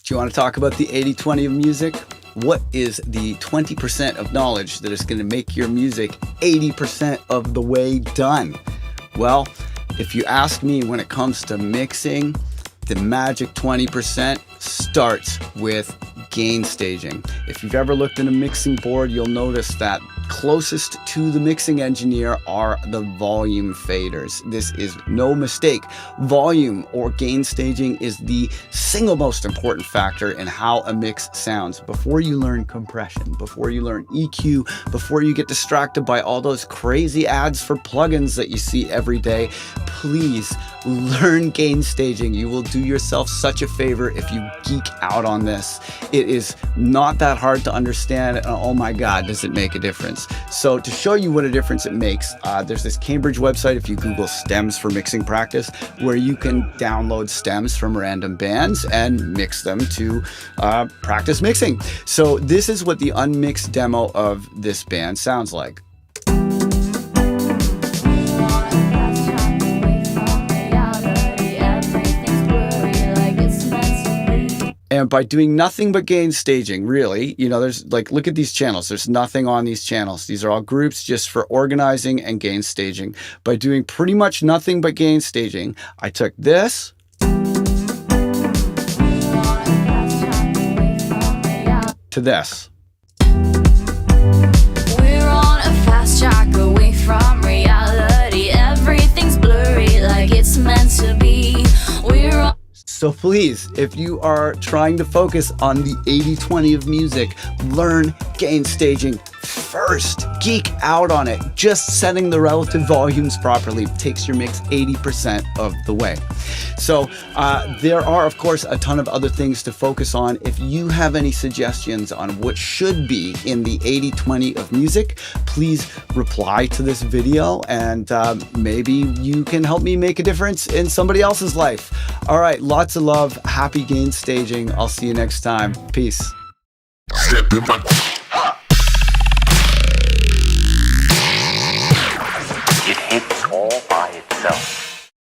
Do you want to talk about the 80-20 of music? What is the 20% of knowledge that is going to make your music 80% of the way done? Well, if you ask me, when it comes to mixing, the magic 20% starts with gain staging. If you've ever looked at a mixing board, you'll notice that closest to the mixing engineer are the volume faders. This is no mistake. Volume or gain staging is the single most important factor in how a mix sounds. Before you learn compression, before you learn EQ, before you get distracted by all those crazy ads for plugins that you see every day, please learn gain staging. You will do yourself such a favor if you geek out on this. It is not that hard to understand, and oh my God, does it make a difference. So to show you what a difference it makes, there's this Cambridge website, if you Google stems for mixing practice, where you can download stems from random bands and mix them to practice mixing. So this is what the unmixed demo of this band sounds like. And by doing nothing but gain staging, really, you know, there's like, look at these channels. There's nothing on these channels. These are all groups just for organizing and gain staging. By doing pretty much nothing but gain staging, I took this to this. We're on a fast track away from reality. Everything's blurry like it's meant to be. We're on So please, if you are trying to focus on the 80-20 of music, learn gain staging first. Geek out on it. Just setting the relative volumes properly takes your mix 80% of the way. So there are, of course, a ton of other things to focus on. If you have any suggestions on what should be in the 80-20 of music, please reply to this video, and maybe you can help me make a difference in somebody else's life. All right, lots of love. Happy gain staging. I'll see you next time. Peace. Step in my